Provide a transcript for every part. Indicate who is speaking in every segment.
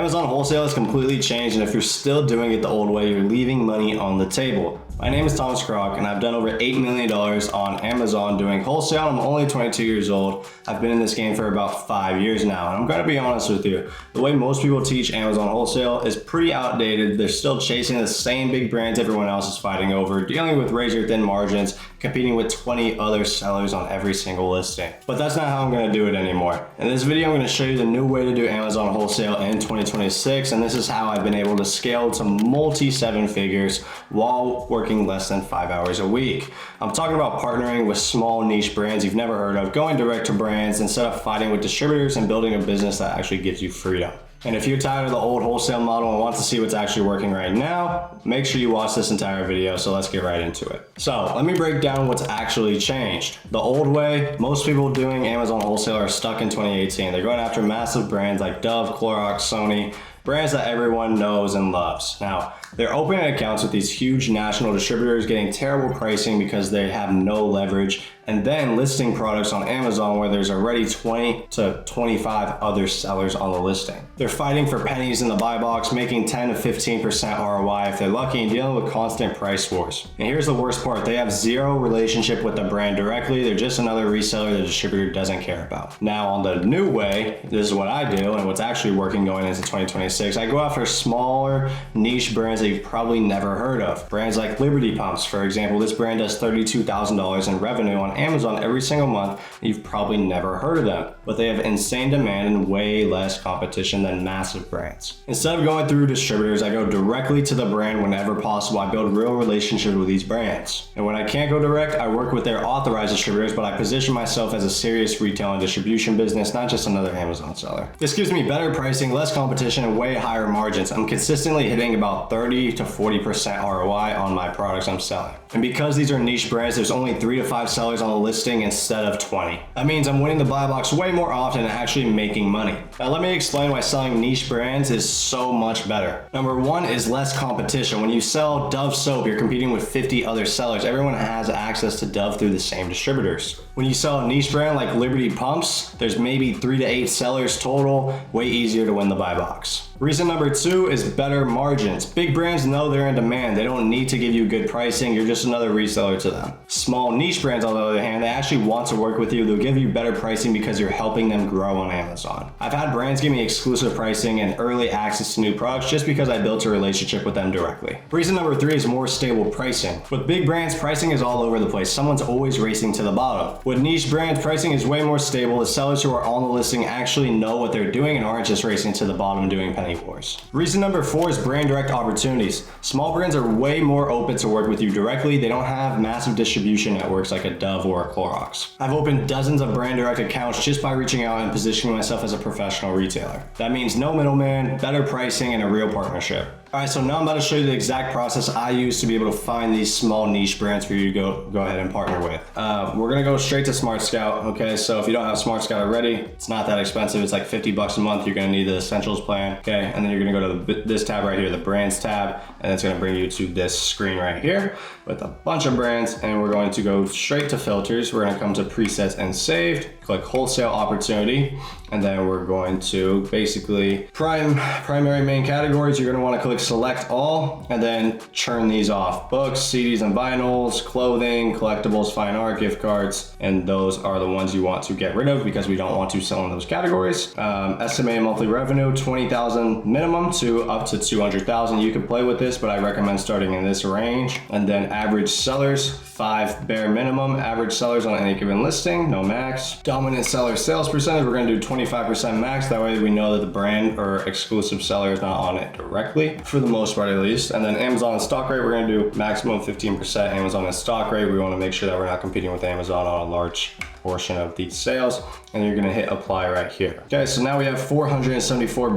Speaker 1: Amazon wholesale has completely changed, and if you're still doing it the old way, you're leaving money on the table. My name is Thomas Kroc, and I've done over $8 million on Amazon doing wholesale. I'm only 22 years old. I've been in this game for about 5 years now, and I'm gonna be honest with you. The way most people teach Amazon wholesale is pretty outdated. They're still chasing the same big brands everyone else is fighting over, dealing with razor thin margins, competing with 20 other sellers on every single listing. But that's not how I'm gonna do it anymore. In this video, I'm gonna show you the new way to do Amazon wholesale in 2026, and this is how I've been able to scale to multi-seven figures while working less than 5 hours a week. I'm talking about partnering with small niche brands you've never heard of, going direct to brands instead of fighting with distributors, and building a business that actually gives you freedom. And if you're tired of the old wholesale model and want to see what's actually working right now, make sure you watch this entire video, so let's get right into it. So let me break down what's actually changed. The old way, most people doing Amazon wholesale are stuck in 2018. They're going after massive brands like Dove, Clorox, Sony, brands that everyone knows and loves. Now, they're opening accounts with these huge national distributors, getting terrible pricing because they have no leverage, and then listing products on Amazon where there's already 20 to 25 other sellers on the listing. They're fighting for pennies in the buy box, making 10 to 15% ROI if they're lucky, and dealing with constant price wars. And here's the worst part, they have zero relationship with the brand directly. They're just another reseller the distributor doesn't care about. Now on the new way, this is what I do and what's actually working going into 2026. I go after smaller niche brands that you've probably never heard of. Brands like Liberty Pumps, for example. This brand does $32,000 in revenue on Amazon every single month, and you've probably never heard of them, but they have insane demand and way less competition than massive brands. Instead of going through distributors, I go directly to the brand whenever possible. I build real relationships with these brands. And when I can't go direct, I work with their authorized distributors, but I position myself as a serious retail and distribution business, not just another Amazon seller. This gives me better pricing, less competition, and way higher margins. I'm consistently hitting about 30 to 40% ROI on my products I'm selling. And because these are niche brands, there's only 3 to 5 sellers on the listing instead of 20. That means I'm winning the buy box way more often and actually making money. Now let me explain why selling niche brands is so much better. Number one is less competition. When you sell Dove soap, you're competing with 50 other sellers. Everyone has access to Dove through the same distributors. When you sell a niche brand like Liberty Pumps, there's maybe 3 to 8 sellers total, way easier to win the buy box. Reason number two is better margins. Big brands know they're in demand. They don't need to give you good pricing. You're just another reseller to them. Small niche brands, on the other hand, they actually want to work with you. They'll give you better pricing because you're helping them grow on Amazon. I've had brands give me exclusive pricing and early access to new products just because I built a relationship with them directly. Reason number three is more stable pricing. With big brands, pricing is all over the place. Someone's always racing to the bottom. With niche brands, pricing is way more stable. The sellers who are on the listing actually know what they're doing and aren't just racing to the bottom doing penny wars. Reason number four is brand direct opportunities. Small brands are way more open to work with you directly. They don't have massive distribution networks like a Dove or a Clorox. I've opened dozens of brand direct accounts just by reaching out and positioning myself as a professional retailer. That means no middleman, better pricing, and a real partnership. All right, so now I'm about to show you the exact process I use to be able to find these small niche brands for you to go ahead and partner with. We're gonna go straight to Smart Scout, okay? So if you don't have Smart Scout already, it's not that expensive. It's like 50 bucks a month. You're gonna need the Essentials plan, okay? And then you're gonna go to this tab right here, the Brands tab, and it's gonna bring you to this screen right here with a bunch of brands, and we're going to go straight to filters. We're gonna come to presets and saved, click wholesale opportunity, and then we're going to basically primary main categories. You're gonna wanna click select all and then churn these off. Books, CDs and vinyls, clothing, collectibles, fine art, gift cards, and those are the ones you want to get rid of because we don't want to sell in those categories. Estimated monthly revenue, 20,000 minimum to up to 200,000. You can play with this, but I recommend starting in this range. And then average sellers, 5 bare minimum. Average sellers on any given listing, no max. Dominant seller sales percentage, we're gonna do 25% max. That way we know that the brand or exclusive seller is not on it directly, for the most part at least. And then Amazon and stock rate, we're gonna do maximum 15% Amazon and stock rate. We wanna make sure that we're not competing with Amazon on a large portion of these sales. And you're gonna hit apply right here. Okay, so now we have 474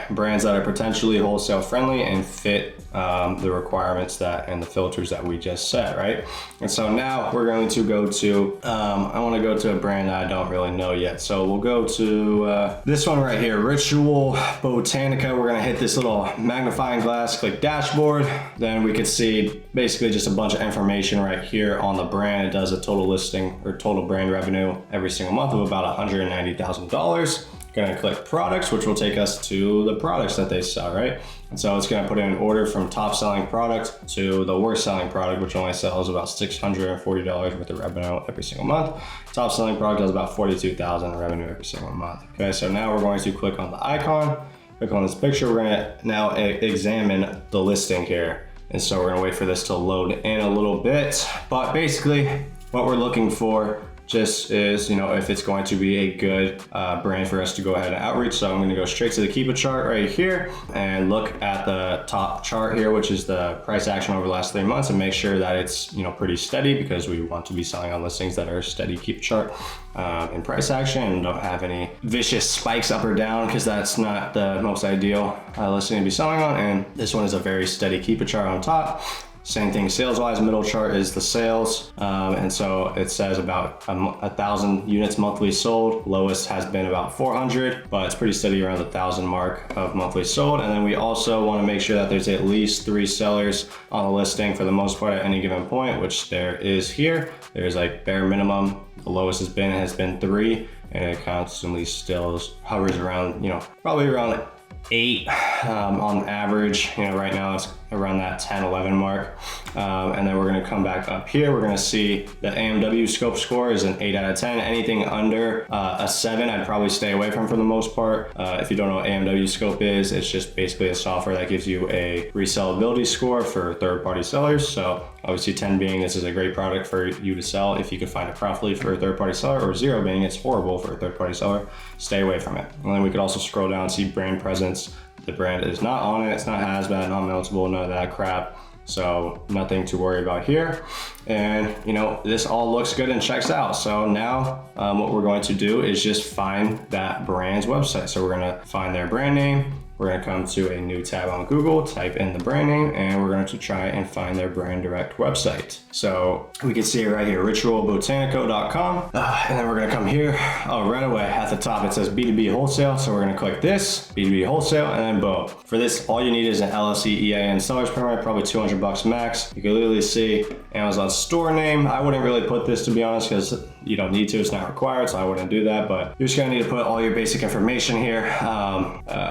Speaker 1: brands that are potentially wholesale friendly and fit the requirements that and the filters that we just set, right? And so now we're going to go to, I wanna go to a brand that I don't really know yet. So we'll go to this one right here, Ritual Botanica. We're gonna hit this little magnifying glass, click dashboard. Then we could see basically just a bunch of information right here on the brand. It does a total listing or total brand revenue every single month of about $190,000. Gonna click products, which will take us to the products that they sell, right? And so it's gonna put in an order from top selling product to the worst selling product, which only sells about $640 worth of revenue every single month. Top selling product does about $42,000 in revenue every single month. Okay, so now we're going to click on the icon, click on this picture. We're gonna now examine the listing here. And so we're gonna wait for this to load in a little bit. But basically what we're looking for just is, if it's going to be a good brand for us to go ahead and outreach. So I'm gonna go straight to the Keep It chart right here and look at the top chart here, which is the price action over the last 3 months, and make sure that it's pretty steady, because we want to be selling on listings that are steady Keep It chart in price action and don't have any vicious spikes up or down, because that's not the most ideal listing to be selling on. And this one is a very steady Keep It chart on top. Same thing sales wise, middle chart is the sales. And so it says about 1,000 units monthly sold. Lowest has been about 400, but it's pretty steady around the 1,000 mark of monthly sold. And then we also want to make sure that there's at least 3 sellers on the listing for the most part at any given point, which there is here. There's like bare minimum. The lowest has been 3, and it constantly still hovers around, probably around 8 on average. Right now it's around that 10, 11 mark. And then we're gonna come back up here. We're gonna see the AMW scope score is an 8 out of 10. Anything under a 7, I'd probably stay away from for the most part. If you don't know what AMW scope is, it's just basically a software that gives you a resellability score for third-party sellers. So obviously 10 being this is a great product for you to sell if you could find it profitably for a third-party seller, or 0 being it's horrible for a third-party seller, stay away from it. And then we could also scroll down and see brand presence. The brand is not on it, it's not hazmat, not meltable, none of that crap. So nothing to worry about here. And this all looks good and checks out. So now what we're going to do is just find that brand's website. So we're gonna find their brand name. We're gonna come to a new tab on Google, type in the brand name, and we're going to try and find their brand direct website. So we can see it right here, ritualbotanico.com. And then we're gonna come here. Oh, right away at the top, it says B2B wholesale. So we're gonna click this, B2B wholesale, and then boom. For this, all you need is an LLC EIN seller's permit, probably $200 max. You can literally see Amazon store name. I wouldn't really put this, to be honest, because you don't need to, it's not required, so I wouldn't do that. But you're just gonna need to put all your basic information here.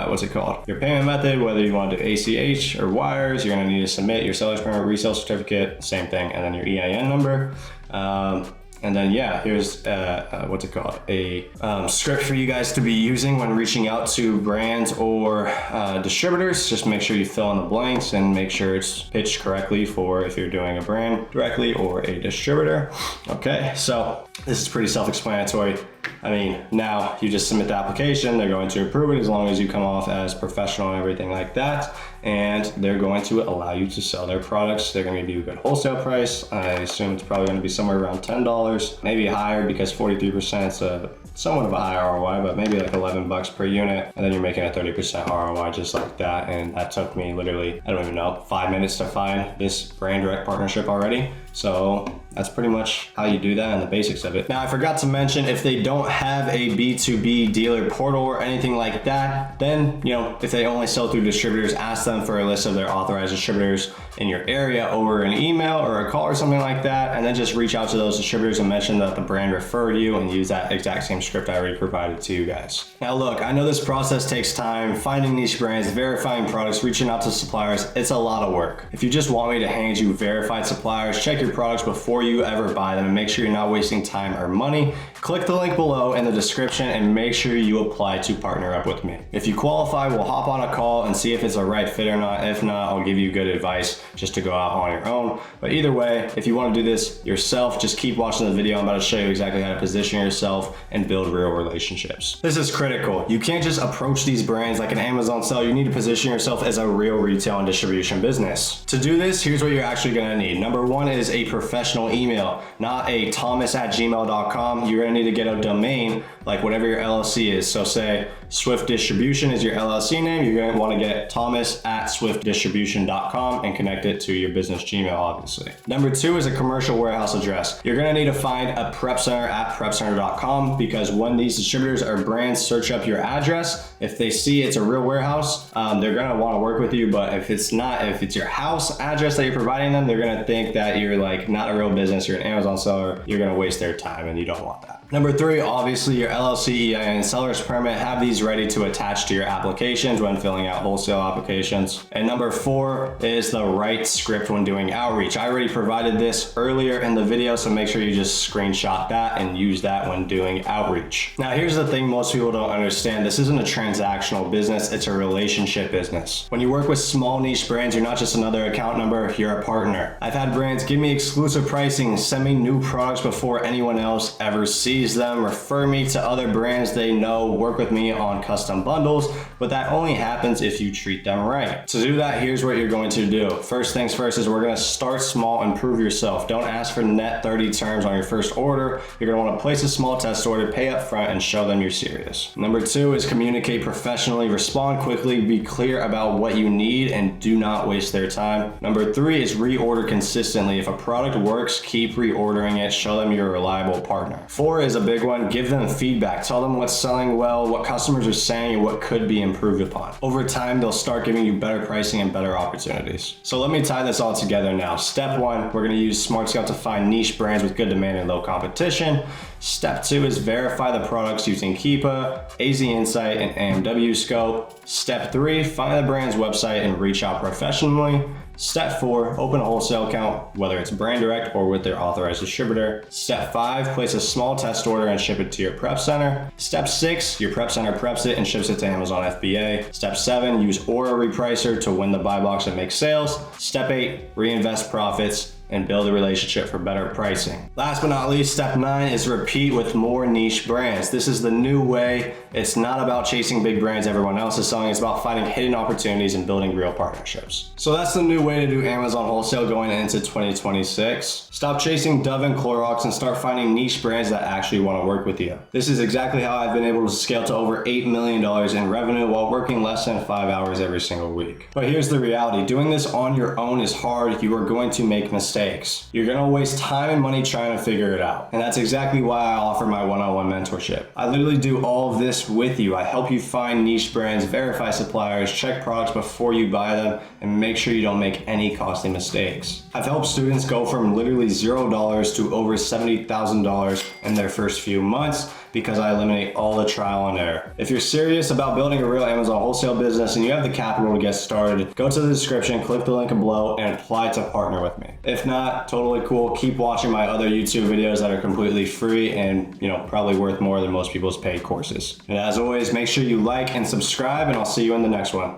Speaker 1: What's it called? Your payment method, whether you want to do ACH or wires. You're gonna need to submit your seller's permit, resale certificate, same thing, and then your EIN number. And then here's what's it called? A script for you guys to be using when reaching out to brands or distributors. Just make sure you fill in the blanks and make sure it's pitched correctly for if you're doing a brand directly or a distributor. Okay, so this is pretty self-explanatory. I mean, now you just submit the application, they're going to approve it as long as you come off as professional and everything like that. And they're going to allow you to sell their products. They're going to give you a good wholesale price. I assume it's probably going to be somewhere around $10, maybe higher, because 43% is somewhat of a high ROI, but maybe like $11 per unit. And then you're making a 30% ROI just like that. And that took me literally, I don't even know, 5 minutes to find this brand direct partnership already. So that's pretty much how you do that and the basics of it. Now, I forgot to mention, if they don't have a B2B dealer portal or anything like that, then, if they only sell through distributors, ask them for a list of their authorized distributors in your area over an email or a call or something like that, and then just reach out to those distributors and mention that the brand referred you and use that exact same script I already provided to you guys. Now look, I know this process takes time, finding niche brands, verifying products, reaching out to suppliers, it's a lot of work. If you just want me to hand you verified suppliers, check your products before you ever buy them and make sure you're not wasting time or money, click the link below in the description and make sure you apply to partner up with me. If you qualify, we'll hop on a call and see if it's a right fit or not. If not, I'll give you good advice just to go out on your own. But either way, if you want to do this yourself, just keep watching the video. I'm about to show you exactly how to position yourself and build real relationships. This is critical. You can't just approach these brands like an Amazon seller. You need to position yourself as a real retail and distribution business. To do this, here's what you're actually going to need. Number one is a professional email, not a thomas@gmail.com. You're going to need to get a domain like whatever your LLC is. So say Swift Distribution is your LLC name. You're going to want to get thomas@swiftdistribution.com and connect it to your business Gmail, obviously. Number two is a commercial warehouse address. You're going to need to find a prep center at prepcenter.com, because when these distributors or brands search up your address, if they see it's a real warehouse, they're going to want to work with you. But if it's not, if it's your house address that you're providing them, they're going to think that you're like not a real business, you're an Amazon seller, you're going to waste their time and you don't want that. Number 3, obviously your LLC, EIN, and seller's permit. Have these ready to attach to your applications when filling out wholesale applications. And number 4 is the right script when doing outreach. I already provided this earlier in the video, so make sure you just screenshot that and use that when doing outreach. Now here's the thing most people don't understand. This isn't a transactional business, it's a relationship business. When you work with small niche brands, you're not just another account number, you're a partner. I've had brands give me exclusive pricing, send me new products before anyone else ever sees them, refer me to other brands they know, work with me on custom bundles, but that only happens if you treat them right. To do that, here's what you're going to do. First things first is we're going to start small and prove yourself. Don't ask for net 30 terms on your first order. You're going to want to place a small test order, pay up front, and show them you're serious. Number 2 is communicate professionally, respond quickly, be clear about what you need, and do not waste their time. Number 3 is reorder consistently. If a product works, keep reordering it, show them you're a reliable partner. 4 is a big one, give them feedback. Tell them what's selling well, what customers are saying, and what could be improved upon. Over time, they'll start giving you better pricing and better opportunities. So let me tie this all together now. Step 1, we're going to use SmartScout to find niche brands with good demand and low competition. Step 2 is verify the products using Keepa, AZ Insight, and AMW Scope. Step 3, find the brand's website and reach out professionally. Step 4, open a wholesale account, whether it's brand direct or with their authorized distributor. Step 5, place a small test order and ship it to your prep center. Step 6, your prep center preps it and ships it to Amazon FBA. Step 7, use Aura Repricer to win the buy box and make sales. Step 8, reinvest profits and build a relationship for better pricing. Last but not least, step 9 is repeat with more niche brands. This is the new way. It's not about chasing big brands everyone else is selling. It's about finding hidden opportunities and building real partnerships. So that's the new way to do Amazon wholesale going into 2026. Stop chasing Dove and Clorox and start finding niche brands that actually want to work with you. This is exactly how I've been able to scale to over $8 million in revenue while working less than 5 hours every single week. But here's the reality. Doing this on your own is hard. You are going to make mistakes. You're gonna waste time and money trying to figure it out. And that's exactly why I offer my one-on-one mentorship. I literally do all of this with you. I help you find niche brands, verify suppliers, check products before you buy them, and make sure you don't make any costly mistakes. I've helped students go from literally $0 to over $70,000 in their first few months because I eliminate all the trial and error. If you're serious about building a real Amazon wholesale business and you have the capital to get started, go to the description, click the link below, and apply to partner with me. If not, totally cool. Keep watching my other YouTube videos that are completely free and probably worth more than most people's paid courses. And as always, make sure you like and subscribe, and I'll see you in the next one.